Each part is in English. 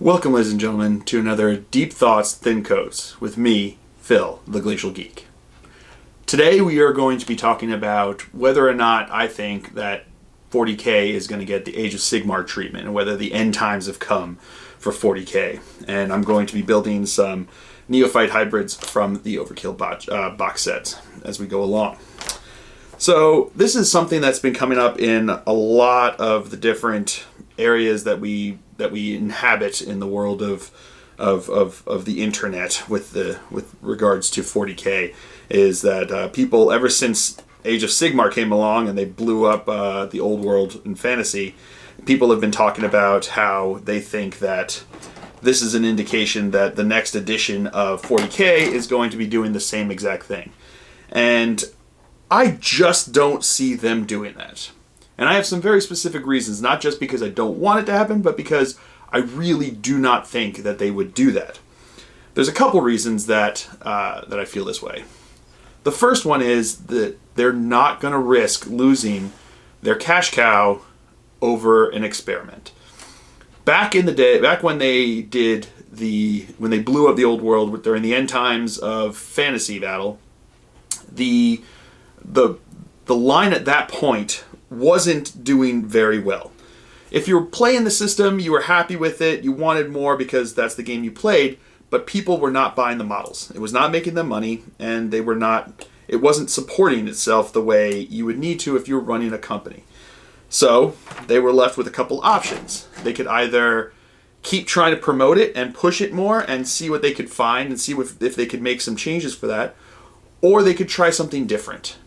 Welcome, ladies and gentlemen, to another Deep Thoughts, Thin Coats with me, Phil, the Glacial Geek. Today we are going to be talking about whether or not I think that 40K is going to get the Age of Sigmar treatment and whether the end times have come for 40K. And I'm going to be building some neophyte hybrids from the Overkill box sets as we go along. So this is something that's been coming up in a lot of the different areas that we inhabit in the world of the internet with regards to 40K, is that people, ever since Age of Sigmar came along and they blew up the old world in fantasy, people have been talking about how they think that this is an indication that the next edition of 40K is going to be doing the same exact thing. And I just don't see them doing that. And I have some very specific reasons, not just because I don't want it to happen, but because I really do not think that they would do that. There's a couple reasons that I feel this way. The first one is that they're not going to risk losing their cash cow over an experiment. Back in the day, back when they when they blew up the old world during the end times of fantasy battle, the line at that point wasn't doing very well. If you were playing the system, you were happy with it, you wanted more because that's the game you played, but people were not buying the models. It was not making them money, and it wasn't supporting itself the way you would need to if you were running a company. So they were left with a couple options. They could either keep trying to promote it and push it more and see what they could find and see if they could make some changes for that, or they could try something different.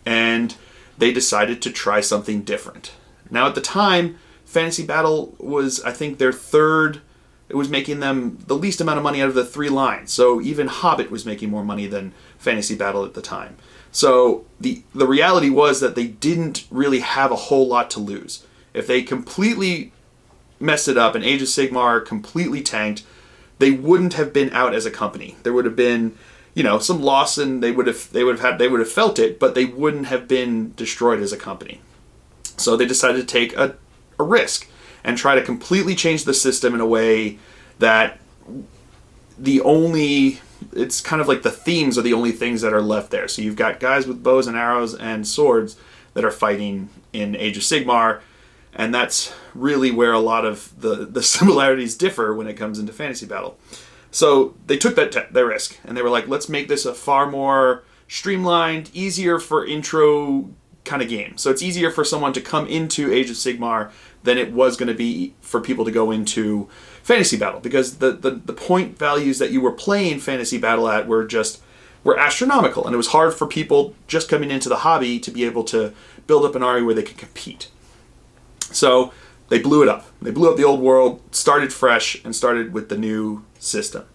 And they decided to try something different. Now at the time, Fantasy Battle was, I think, their third. It was making them the least amount of money out of the three lines. So even Hobbit was making more money than Fantasy Battle at the time. So the reality was that they didn't really have a whole lot to lose. If they completely messed it up and Age of Sigmar completely tanked, they wouldn't have been out as a company. There would have been, some loss, and they would have felt it, but they wouldn't have been destroyed as a company. So they decided to take a risk and try to completely change the system in a way that it's kind of like the themes are the only things that are left there. So you've got guys with bows and arrows and swords that are fighting in Age of Sigmar, and that's really where a lot of the similarities differ when it comes into Fantasy Battle. So they took that risk, and they were like, let's make this a far more streamlined, easier for intro kind of game. So it's easier for someone to come into Age of Sigmar than it was going to be for people to go into Fantasy Battle, because the point values that you were playing Fantasy Battle at were astronomical, and it was hard for people just coming into the hobby to be able to build up an army where they could compete. So they blew it up. They blew up the old world, started fresh, and started with the new system.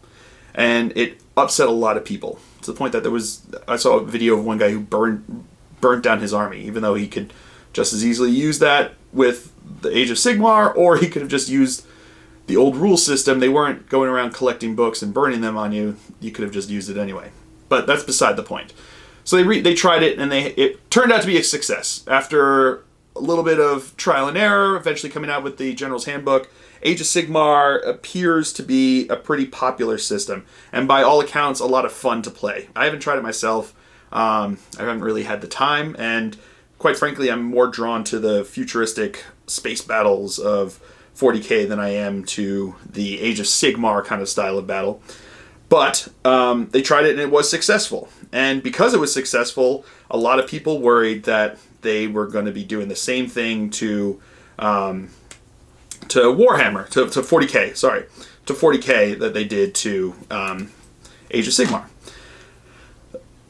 And it upset a lot of people, to the point that I saw a video of one guy who burnt down his army, even though he could just as easily use that with the Age of Sigmar, or he could have just used the old rule system. They weren't going around collecting books and burning them on you. You could have just used it anyway. But that's beside the point. So they tried it, and it turned out to be a success. After a little bit of trial and error, eventually coming out with the General's Handbook, Age of Sigmar appears to be a pretty popular system, and by all accounts, a lot of fun to play. I haven't tried it myself. I haven't really had the time, and quite frankly, I'm more drawn to the futuristic space battles of 40K than I am to the Age of Sigmar kind of style of battle. But they tried it, and it was successful. And because it was successful, a lot of people worried that they were going to be doing the same thing to Warhammer, to 40K, to 40K that they did to Age of Sigmar.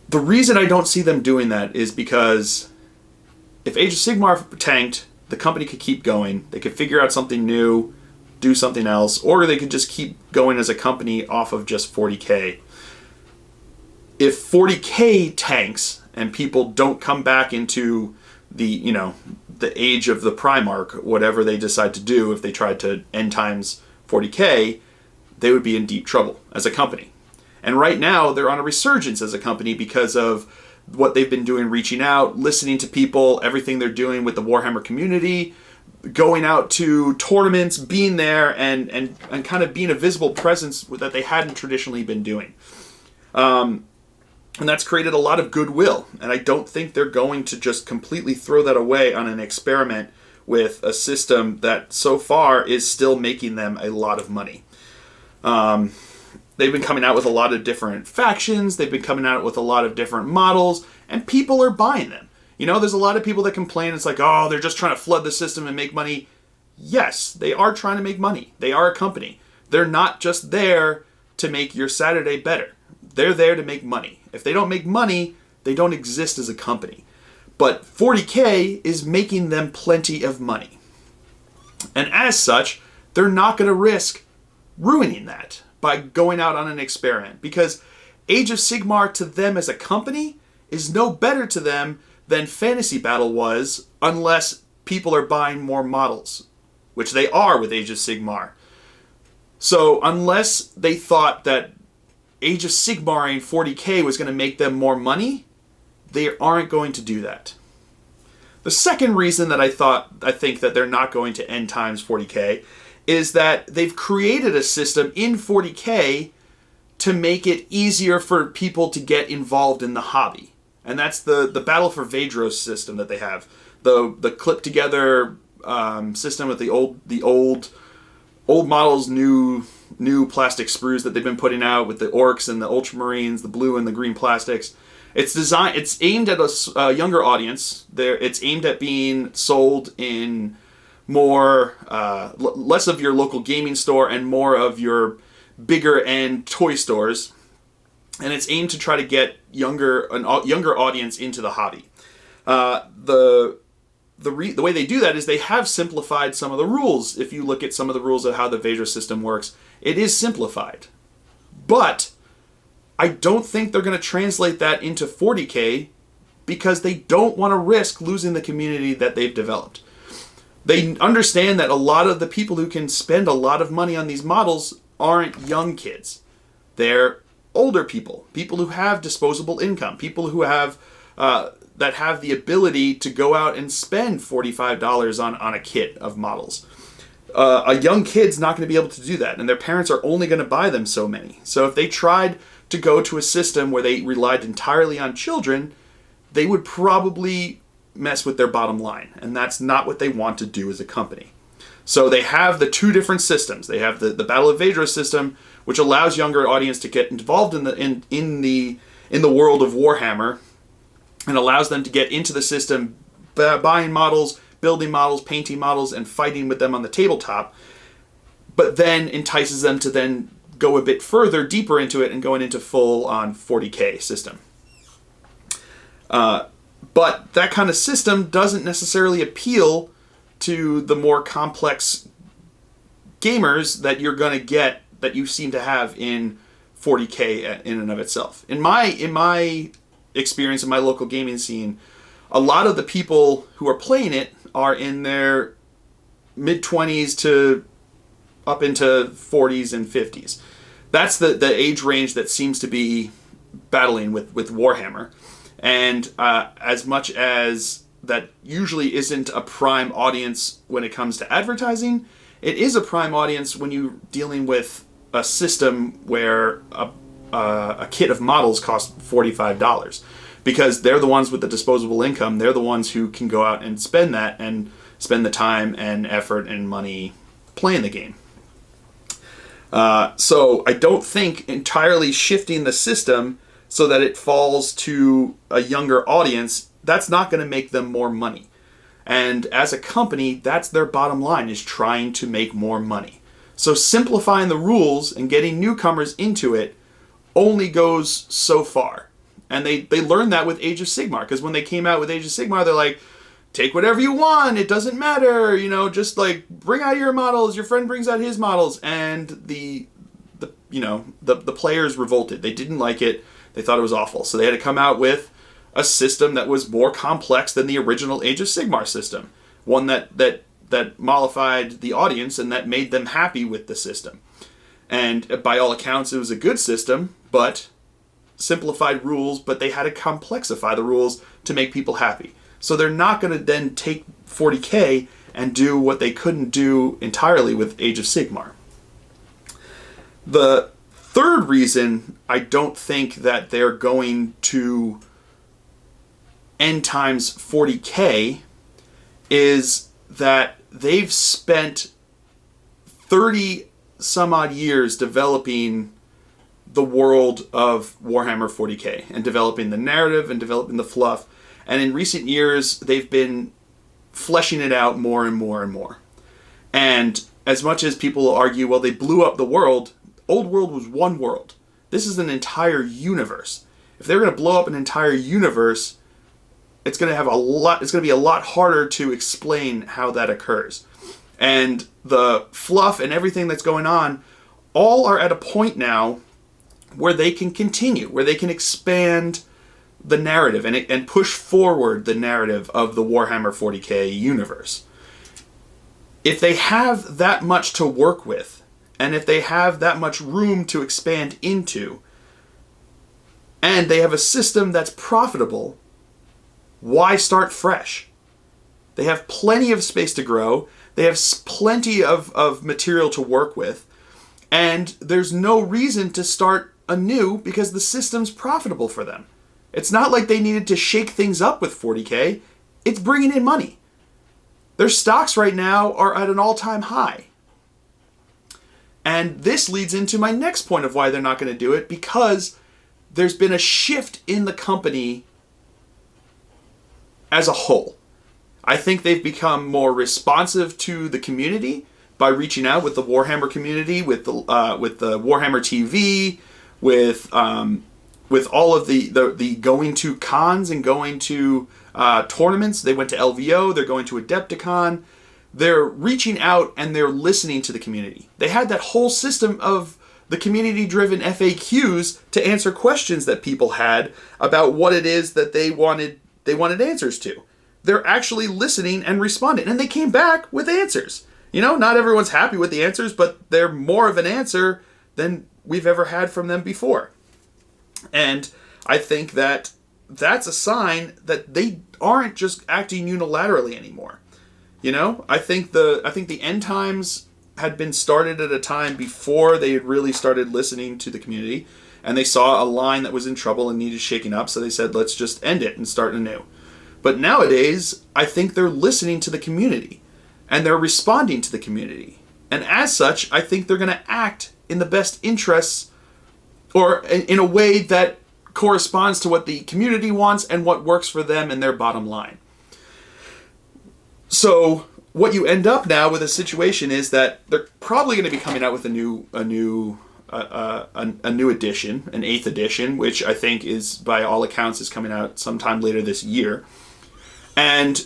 The reason I don't see them doing that is because if Age of Sigmar tanked, the company could keep going. They could figure out something new, do something else, or they could just keep going as a company off of just 40K. If 40K tanks and people don't come back into the age of the Primarch, whatever they decide to do, if they tried to end times 40K, they would be in deep trouble as a company. And right now, they're on a resurgence as a company because of what they've been doing, reaching out, listening to people, everything they're doing with the Warhammer community. going out to tournaments, being there, and kind of being a visible presence that they hadn't traditionally been doing. And that's created a lot of goodwill. And I don't think they're going to just completely throw that away on an experiment with a system that so far is still making them a lot of money. They've been coming out with a lot of different factions. They've been coming out with a lot of different models. And people are buying them. You know, there's a lot of people that complain. It's like, oh, they're just trying to flood the system and make money. Yes, they are trying to make money. They are a company. They're not just there to make your Saturday better. They're there to make money. If they don't make money, they don't exist as a company. But 40K is making them plenty of money. And as such, they're not going to risk ruining that by going out on an experiment. Because Age of Sigmar to them as a company is no better to them than Fantasy Battle was, unless people are buying more models, which they are with Age of Sigmar. So unless they thought that Age of Sigmar and 40K was going to make them more money, they aren't going to do that. The second reason that I think that they're not going to end times 40K is that they've created a system in 40K to make it easier for people to get involved in the hobby. And that's the Battle for Vadros system that they have. The clip together system with the old models, new plastic sprues that they've been putting out with the orcs and the ultramarines, the blue and the green plastics. It's aimed at a younger audience. It's aimed at being sold in more less of your local gaming store and more of your bigger end toy stores. And it's aimed to try to get an younger audience into the hobby. The way they do that is they have simplified some of the rules. If you look at some of the rules of how the Vadros system works, it is simplified. But I don't think they're going to translate that into 40K because they don't want to risk losing the community that they've developed. They understand that a lot of the people who can spend a lot of money on these models aren't young kids. They're older people who have disposable income, people who have that have the ability to go out and spend $45 on a kit of models. A young kid's not going to be able to do that, and their parents are only going to buy them so many. So if they tried to go to a system where they relied entirely on children, they would probably mess with their bottom line, and that's not what they want to do as a company. So they have the two different systems. They have the Battle of Vadros system, which allows younger audience to get involved in the world of Warhammer, and allows them to get into the system, buying models, building models, painting models, and fighting with them on the tabletop. But then entices them to then go a bit further, deeper into it, and going into full-on 40K system. But that kind of system doesn't necessarily appeal to the more complex gamers that you're going to get, that you seem to have in 40K in and of itself. In my experience in my local gaming scene, a lot of the people who are playing it are in their mid-20s to up into 40s and 50s. That's the age range that seems to be battling with Warhammer. And as much as that usually isn't a prime audience when it comes to advertising, it is a prime audience when you're dealing with a system where a kit of models costs $45. Because they're the ones with the disposable income. They're the ones who can go out and spend that and spend the time and effort and money playing the game. So I don't think entirely shifting the system so that it falls to a younger audience, that's not going to make them more money. And as a company, that's their bottom line, is trying to make more money. So simplifying the rules and getting newcomers into it only goes so far. And they learned that with Age of Sigmar, because when they came out with Age of Sigmar, they're like, take whatever you want, it doesn't matter, just like bring out your models, your friend brings out his models, and the players revolted. They didn't like it. They thought it was awful. So they had to come out with a system that was more complex than the original Age of Sigmar system, one that mollified the audience and that made them happy with the system. And by all accounts, it was a good system, but simplified rules, but they had to complexify the rules to make people happy. So they're not going to then take 40K and do what they couldn't do entirely with Age of Sigmar. The third reason I don't think that they're going to end times 40K is that they've spent 30 some odd years developing the world of Warhammer 40K and developing the narrative and developing the fluff. And in recent years, they've been fleshing it out more and more and more. And as much as people argue, well, they blew up the world, Old World was one world. This is an entire universe. If they're going to blow up an entire universe, it's going to be a lot harder to explain how that occurs. And the fluff and everything that's going on all are at a point now where they can continue, where they can expand the narrative and push forward the narrative of the Warhammer 40K universe. If they have that much to work with, and if they have that much room to expand into, and they have a system that's profitable, why start fresh? They have plenty of space to grow, they have plenty of material to work with, and there's no reason to start anew because the system's profitable for them. It's not like they needed to shake things up with 40K. It's bringing in money. Their stocks right now are at an all-time high. And this leads into my next point of why they're not going to do it, because there's been a shift in the company as a whole. I think they've become more responsive to the community by reaching out with the Warhammer community, with the Warhammer TV, with all of the going to cons and going to tournaments. They went to LVO, they're going to Adepticon. They're reaching out and they're listening to the community. They had that whole system of the community-driven FAQs to answer questions that people had about what it is that they wanted answers to. They're actually listening and responding, and they came back with answers. You know, not everyone's happy with the answers, but they're more of an answer than we've ever had from them before. And I think that that's a sign that they aren't just acting unilaterally anymore. You know, I think the end times had been started at a time before they had really started listening to the community, and they saw a line that was in trouble and needed shaking up, so they said, let's just end it and start anew. But nowadays, I think they're listening to the community, and they're responding to the community. And as such, I think they're going to act in the best interests, or in a way that corresponds to what the community wants and what works for them and their bottom line. So what you end up now with a situation is that they're probably going to be coming out with a new edition, an 8th edition, which I think is, by all accounts, is coming out sometime later this year. And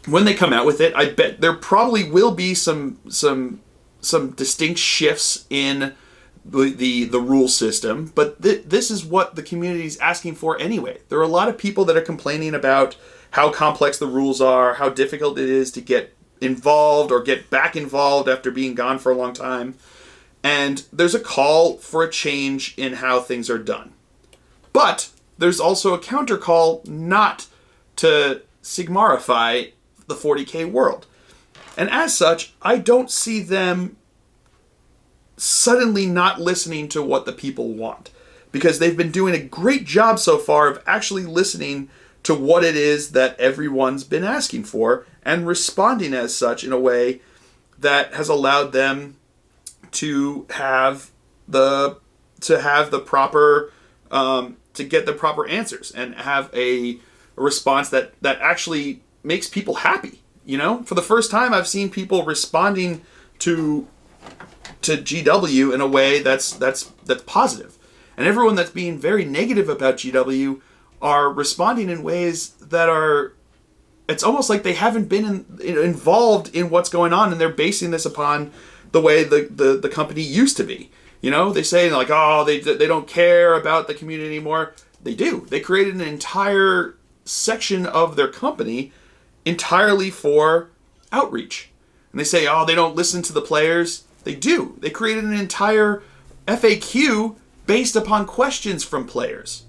when they come out with it, I bet there probably will be some distinct shifts in the rule system, but this is what the community is asking for anyway. There are a lot of people that are complaining about how complex the rules are, how difficult it is to get involved or get back involved after being gone for a long time. And there's a call for a change in how things are done. But there's also a counter call not to Sigmarify the 40K world. And as such, I don't see them suddenly not listening to what the people want, because they've been doing a great job so far of actually listening to what it is that everyone's been asking for and responding as such in a way that has allowed them to have the proper to get the proper answers and have a response that actually makes people happy. You know, for the first time, I've seen people responding to GW in a way that's positive, and everyone that's being very negative about GW are responding in ways that are, it's almost like they haven't been involved in what's going on, and they're basing this upon the way the company used to be. You know, they say like, oh, they don't care about the community anymore. They do. They created an entire section of their company entirely for outreach. And they say, oh, they don't listen to the players. They do. They created an entire FAQ based upon questions from players.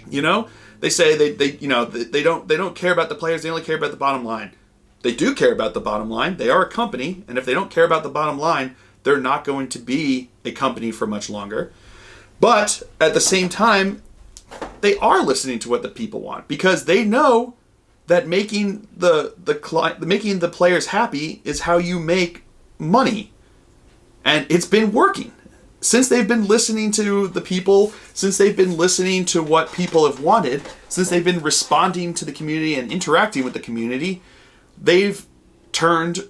You know, they say they don't care about the players. They only care about the bottom line. They do care about the bottom line. They are a company, and if they don't care about the bottom line, they're not going to be a company for much longer. But at the same time, they are listening to what the people want, because they know that making the players happy is how you make money. And it's been working. Since they've been listening to the people, since they've been listening to what people have wanted, since they've been responding to the community and interacting with the community, they've turned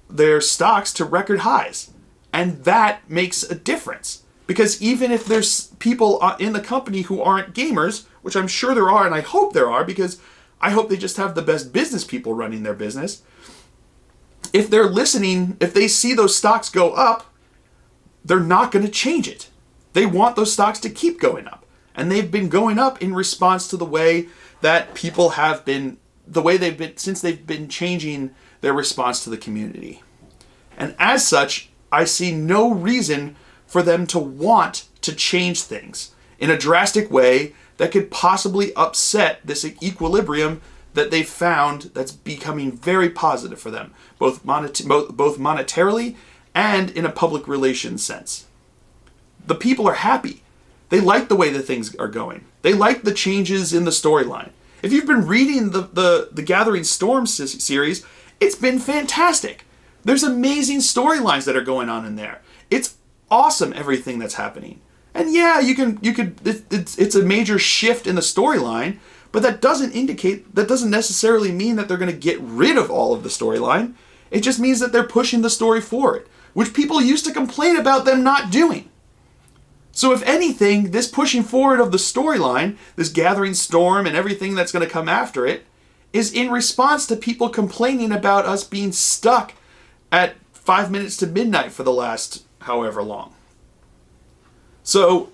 their stocks to record highs. And that makes a difference. Because even if there's people in the company who aren't gamers, which I'm sure there are, and I hope there are, because I hope they just have the best business people running their business. If they're listening, if they see those stocks go up, they're not going to change it. They want those stocks to keep going up. And they've been going up in response to the way that people have been, since they've been changing their response to the community. And as such, I see no reason for them to want to change things in a drastic way that could possibly upset this equilibrium that they've found that's becoming very positive for them, both monetarily and in a public relations sense. The people are happy. They like the way that things are going. They like the changes in the storyline. If you've been reading the Gathering Storm series, it's been fantastic. There's amazing storylines that are going on in there. It's awesome, everything that's happening. And yeah, it's a major shift in the storyline, but that doesn't necessarily mean that they're going to get rid of all of the storyline. It just means that they're pushing the story forward, which people used to complain about them not doing. So if anything, this pushing forward of the storyline, this Gathering Storm and everything that's going to come after it, is in response to people complaining about us being stuck at 5 minutes to midnight for the last however long. So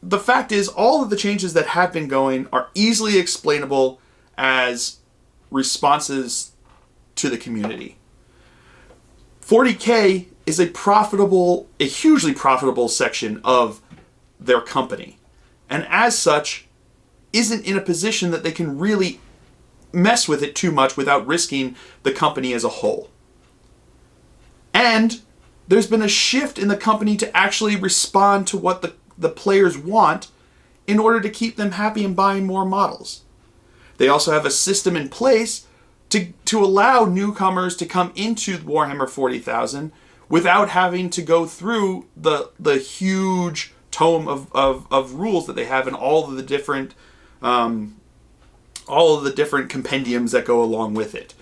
the fact is, all of the changes that have been going are easily explainable as responses to the community. 40K is a hugely profitable section of their company, and as such isn't in a position that they can really mess with it too much without risking the company as a whole. And there's been a shift in the company to actually respond to what the players want in order to keep them happy and buying more models. They also have a system in place to allow newcomers to come into Warhammer 40,000 without having to go through the huge tome of rules that they have and all of the different compendiums that go along with it.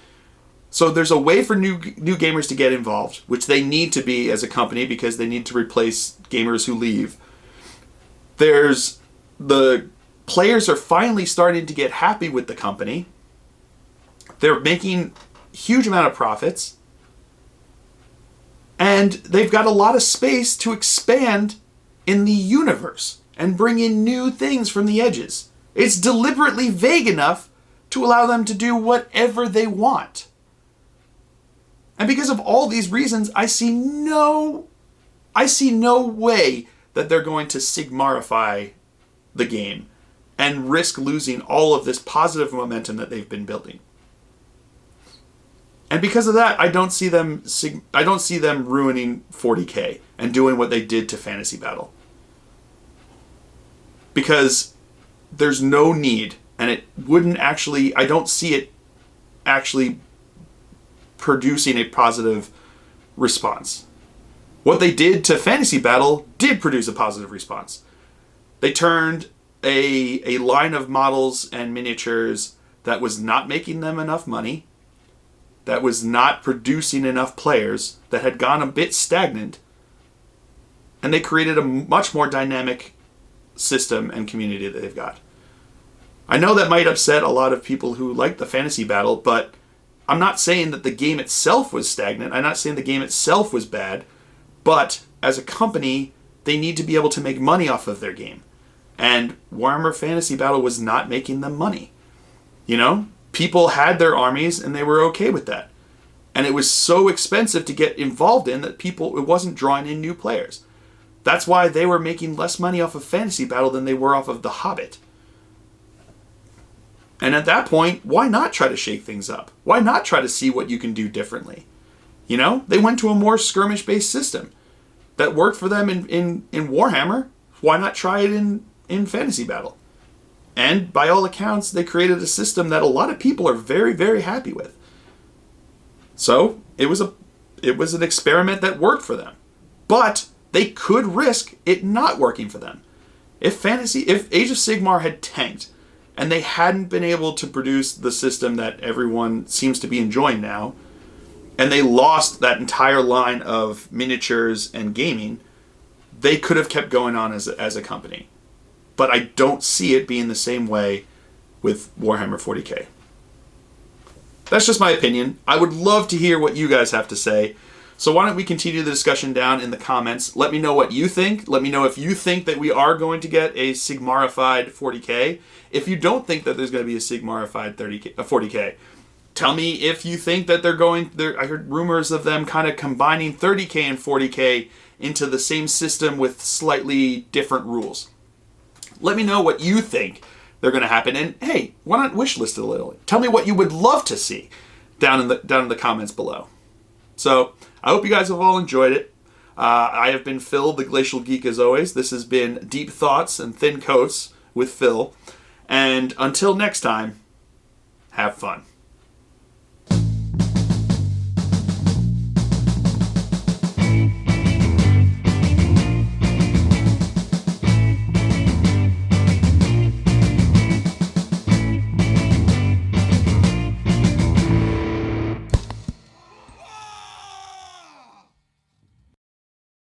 So there's a way for new gamers to get involved, which they need to be as a company because they need to replace gamers who leave. The players are finally starting to get happy with the company. They're making huge amount of profits. And they've got a lot of space to expand in the universe and bring in new things from the edges. It's deliberately vague enough to allow them to do whatever they want. And because of all these reasons, I see no way that they're going to Sigmarify the game and risk losing all of this positive momentum that they've been building. And because of that, I don't see them ruining 40K and doing what they did to Fantasy Battle. Because there's no need, and it wouldn't actually, I don't see it actually producing a positive response. What they did to Fantasy Battle did produce a positive response. They turned a line of models and miniatures that was not making them enough money, that was not producing enough players, that had gone a bit stagnant, and they created a much more dynamic system and community that they've got. I know that might upset a lot of people who like the Fantasy Battle, but I'm not saying that the game itself was stagnant. I'm not saying the game itself was bad, but as a company, they need to be able to make money off of their game. And Warhammer Fantasy Battle was not making them money. You know? People had their armies and they were okay with that. And it was so expensive to get involved in that it wasn't drawing in new players. That's why they were making less money off of Fantasy Battle than they were off of The Hobbit. And at that point, why not try to shake things up? Why not try to see what you can do differently? You know, they went to a more skirmish-based system that worked for them in Warhammer. Why not try it in Fantasy Battle? And by all accounts, they created a system that a lot of people are very, very happy with. So it was an experiment that worked for them. But they could risk it not working for them. If Age of Sigmar had tanked, and they hadn't been able to produce the system that everyone seems to be enjoying now, and they lost that entire line of miniatures and gaming, they could have kept going on as a company. But I don't see it being the same way with Warhammer 40K. That's just my opinion. I would love to hear what you guys have to say. So why don't we continue the discussion down in the comments. Let me know what you think. Let me know if you think that we are going to get a Sigmarified 40K. If you don't think that there's going to be a Sigmarified 40K, tell me if you think that I heard rumors of them kind of combining 30K and 40K into the same system with slightly different rules. Let me know what you think they're going to happen. And hey, why not wishlist it a little? Tell me what you would love to see down in the comments below. So I hope you guys have all enjoyed it. I have been Phil, the Glacial Geek, as always. This has been Deep Thoughts and Thin Coats with Phil. And until next time, have fun.